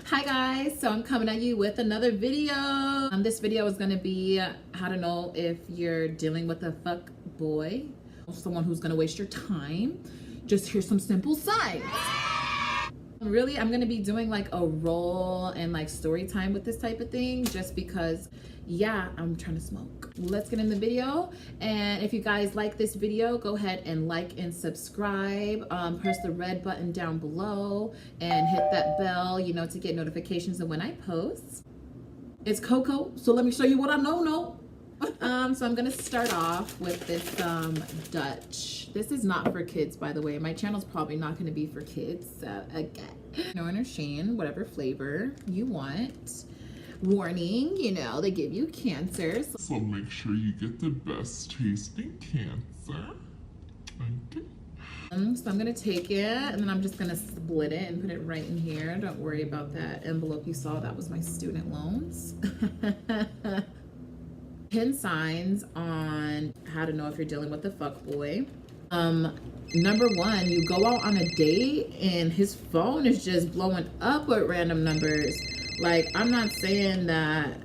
Hi guys, so I'm coming at you with another video. This video is gonna be how to know if you're dealing with a fuck boy, someone who's gonna waste your time. Just here's some simple signs. Really, I'm gonna be doing like a role and like story time with this type of thing, just because, yeah, I'm trying to smoke. Let's get in the video. And if you guys like this video, go ahead and like and subscribe. Press the red button down below and hit that bell, you know, to get notifications of when I post. It's Coco, so let me show you what I know. So I'm gonna start off with this Dutch. This is not for kids, by the way. My channel's probably not gonna be for kids. Again, no understand whatever flavor you want. Warning, you know, they give you cancer. So make sure you get the best tasting cancer. Okay. So I'm gonna take it and then I'm just gonna split it and put it right in here. Don't worry about that envelope you saw. That was my student loans. 10 signs on how to know if you're dealing with a fuckboy. Number one, you go out on a date and his phone is just blowing up with random numbers. Like, I'm not saying that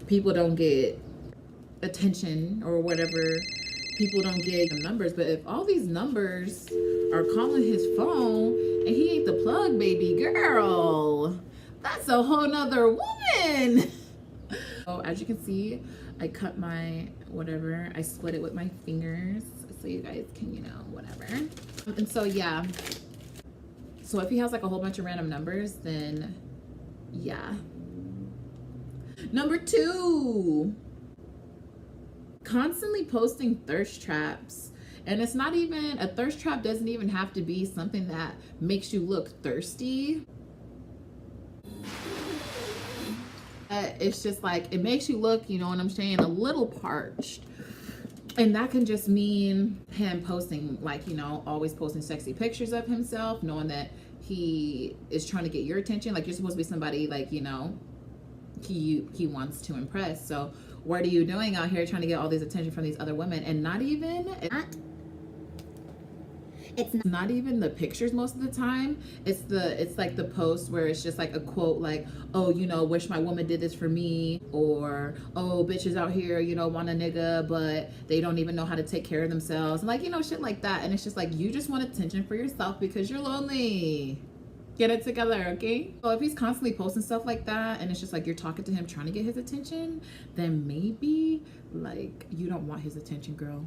people don't get attention or whatever, people don't get numbers, but if all these numbers are calling his phone and he ain't the plug, baby girl, that's a whole nother woman. So as you can see, I cut my whatever, I split it with my fingers so you guys can, you know, whatever. And so yeah, so if he has like a whole bunch of random numbers, then yeah. Number two, constantly posting thirst traps. And it's not even, a thirst trap doesn't even have to be something that makes you look thirsty. It's just like, it makes you look, you know what I'm saying, a little parched. And that can just mean him posting, like, you know, always posting sexy pictures of himself, knowing that he is trying to get your attention. Like, you're supposed to be somebody, like, you know, he wants to impress. So what are you doing out here trying to get all this attention from these other women? And it's not even the pictures most of the time. It's like the post where it's just like a quote like, oh, you know, wish my woman did this for me, or oh, bitches out here, you know, want a nigga but they don't even know how to take care of themselves, and like, you know, shit like that. And it's just like, you just want attention for yourself because you're lonely. Get it together, okay? So if he's constantly posting stuff like that and it's just like you're talking to him trying to get his attention, then maybe like you don't want his attention, girl.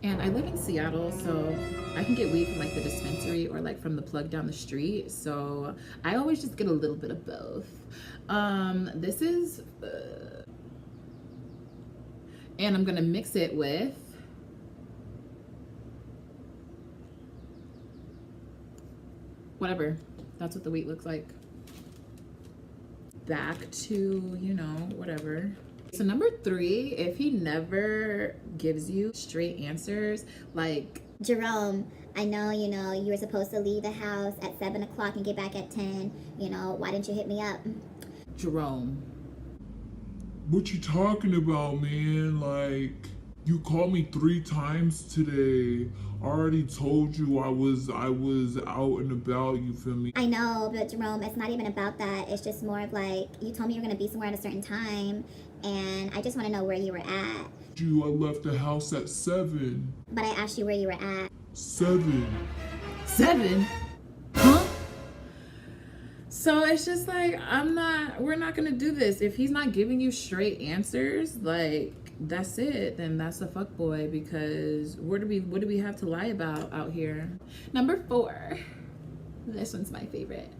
And I live in Seattle, so I can get weed from like the dispensary or like from the plug down the street. So I always just get a little bit of both. This is, and I'm gonna mix it with whatever. That's what the wheat looks like. Back to, you know, whatever. So number three, if he never gives you straight answers, like, Jerome, I know, you know, you were supposed to leave the house at 7 o'clock and get back at 10. You know, why didn't you hit me up? Jerome, What you talking about, man? Like, you called me 3 times today. I already told you I was out and about, you feel me? I know, but Jerome, it's not even about that. It's just more of like, you told me you were going to be somewhere at a certain time, and I just want to know where you were at. I left the house at 7. But I asked you where you were at. 7. Huh? So it's just like, we're not gonna do this. If he's not giving you straight answers, like, that's it, then that's a fuckboy, because what do we have to lie about out here? Number 4, this one's my favorite.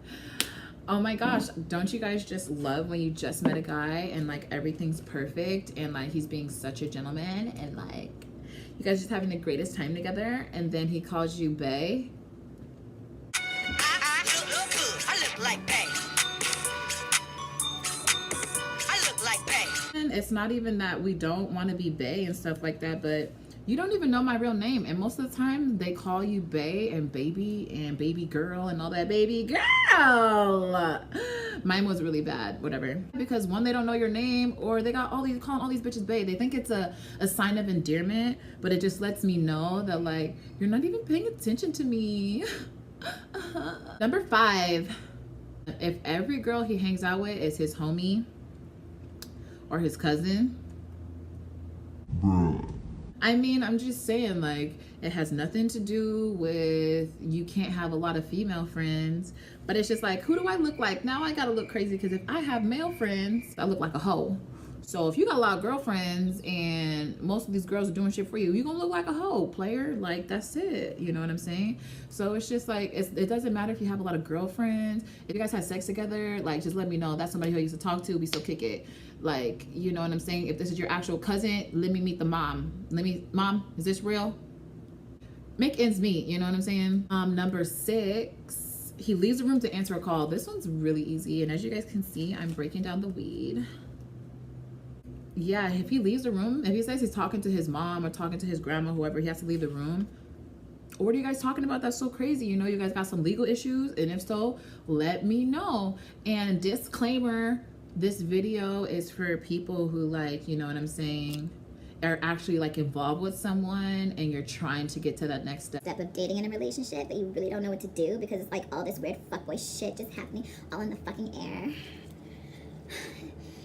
Oh my gosh, don't you guys just love when you just met a guy and like everything's perfect and like he's being such a gentleman and like you guys just having the greatest time together, and then he calls you bae? I look like bae. I look like bae. And it's not even that we don't want to be bae and stuff like that, but you don't even know my real name, and most of the time they call you bae and baby girl and all that. Baby girl. Mine was really bad, whatever, because one, they don't know your name, or they got calling all these bitches bae. They think it's a sign of endearment, but it just lets me know that like you're not even paying attention to me. Number 5, If every girl he hangs out with is his homie or his cousin, bruh. I mean, I'm just saying, like, it has nothing to do with you can't have a lot of female friends, but it's just like, who do I look like? Now I gotta look crazy because if I have male friends, I look like a hoe. So if you got a lot of girlfriends and most of these girls are doing shit for you, you gonna look like a hoe, player. Like, that's it. You know what I'm saying? So it's just like, it doesn't matter if you have a lot of girlfriends. If you guys have sex together, like, just let me know. That's somebody who I used to talk to. We still kick it. Like, you know what I'm saying? If this is your actual cousin, let me meet the mom. Mom, is this real? Make ends meet, you know what I'm saying? Number 6, he leaves the room to answer a call. This one's really easy. And as you guys can see, I'm breaking down the weed. Yeah, if he leaves the room, if he says he's talking to his mom or talking to his grandma, whoever, he has to leave the room. What are you guys talking about? That's so crazy. You know, you guys got some legal issues, and if so, let me know. And disclaimer, this video is for people who, like, you know what I'm saying, are actually like involved with someone and you're trying to get to that next step of dating in a relationship, but you really don't know what to do because it's like all this weird fuckboy shit just happening all in the fucking air.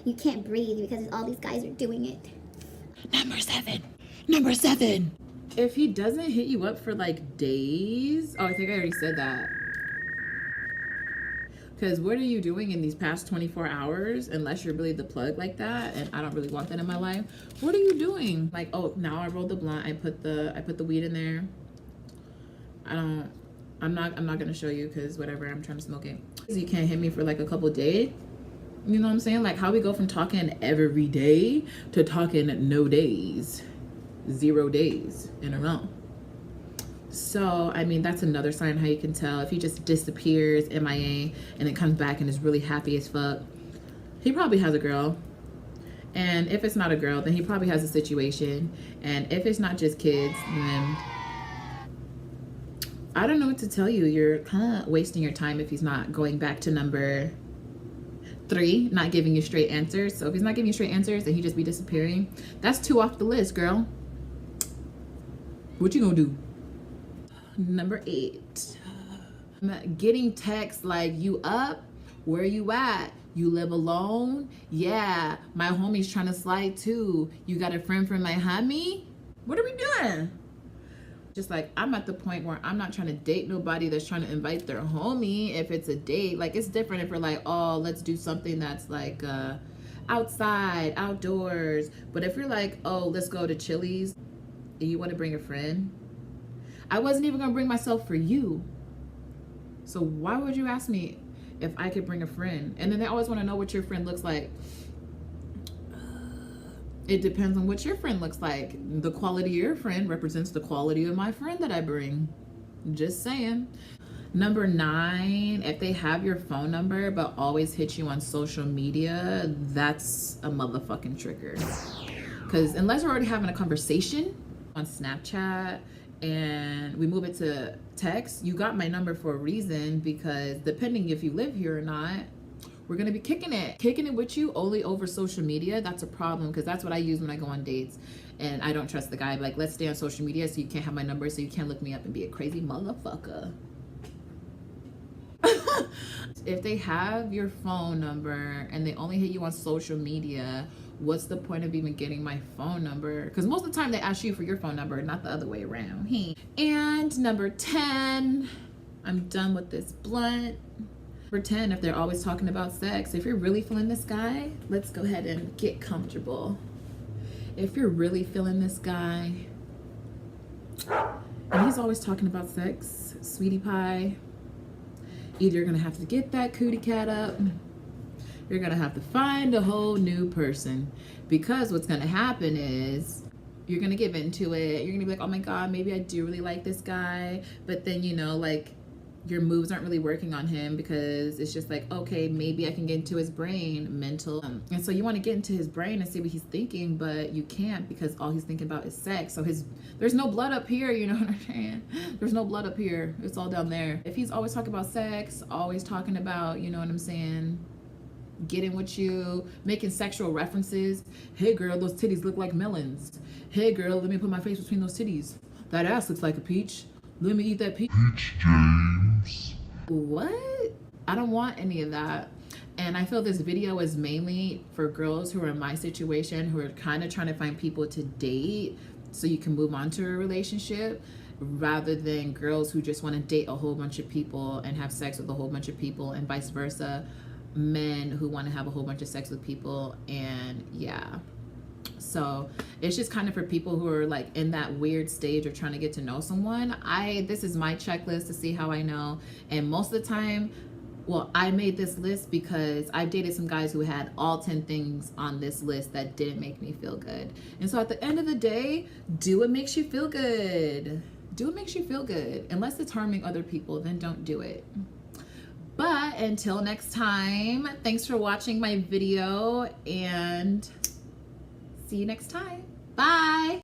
You can't breathe because all these guys are doing it. Number 7. If he doesn't hit you up for like days, oh, I think I already said that. Because what are you doing in these past 24 hours, unless you're really the plug like that, and I don't really want that in my life? What are you doing? Like, oh, now I rolled the blunt, I put the weed in there. I'm not gonna show you because whatever, I'm trying to smoke it. You can't hit me for like a couple days. You know what I'm saying? Like, how we go from talking every day to talking no days, 0 days in a row. So, I mean, that's another sign how you can tell. If he just disappears, MIA, and then comes back and is really happy as fuck, he probably has a girl. And if it's not a girl, then he probably has a situation. And if it's not just kids, then I don't know what to tell you. You're kind of wasting your time if he's not going back to number 3, not giving you straight answers. So if he's not giving you straight answers and he just be disappearing, that's 2 off the list, girl. What you gonna do? Number 8, getting texts like, you up? Where you at? You live alone? Yeah, my homie's trying to slide too. You got a friend from my homie? What are we doing? Just like, I'm at the point where I'm not trying to date nobody that's trying to invite their homie. If it's a date, like, it's different if we're like, oh, let's do something that's like outside, outdoors. But if you're like, oh, let's go to Chili's and you want to bring a friend, I wasn't even gonna bring myself for you. So why would you ask me if I could bring a friend? And then they always want to know what your friend looks like. It depends on what your friend looks like. The quality of your friend represents the quality of my friend that I bring. Just saying. Number 9, if they have your phone number but always hit you on social media, that's a motherfucking trigger. Because unless we're already having a conversation on Snapchat and we move it to text, you got my number for a reason, because depending if you live here or not, we're gonna be kicking it with you only over social media. That's a problem, because that's what I use when I go on dates and I don't trust the guy. Like, let's stay on social media so you can't have my number, so you can't look me up and be a crazy motherfucker. If they have your phone number and they only hit you on social media, what's the point of even getting my phone number? Because most of the time they ask you for your phone number, not the other way around. And number 10, I'm done with this blunt. Number 10, if they're always talking about sex, if you're really feeling this guy, let's go ahead and get comfortable. If you're really feeling this guy and he's always talking about sex, sweetie pie, either you're gonna have to get that cootie cat up, you're gonna have to find a whole new person, because what's gonna happen is you're gonna give into it. You're gonna be like, oh my God, maybe I do really like this guy. But then, you know, like, your moves aren't really working on him, because it's just like, okay, maybe I can get into his brain, mental. And so you want to get into his brain and see what he's thinking, but you can't, because all he's thinking about is sex. So there's no blood up here, you know what I'm saying? There's no blood up here. It's all down there. If he's always talking about sex, always talking about, you know what I'm saying, getting with you, making sexual references. Hey girl, those titties look like melons. Hey girl, let me put my face between those titties. That ass looks like a peach. Let me eat that peach. Peach James. What? I don't want any of that. And I feel this video is mainly for girls who are in my situation, who are kind of trying to find people to date so you can move on to a relationship, rather than girls who just want to date a whole bunch of people and have sex with a whole bunch of people, and vice versa, men who want to have a whole bunch of sex with people. And yeah, so it's just kind of for people who are like in that weird stage of trying to get to know someone. This is my checklist to see how I know. And most of the time, well, I made this list because I've dated some guys who had all 10 things on this list that didn't make me feel good. And so at the end of the day, do what makes you feel good. Do what makes you feel good. Unless it's harming other people, then don't do it. But until next time, thanks for watching my video and see you next time. Bye.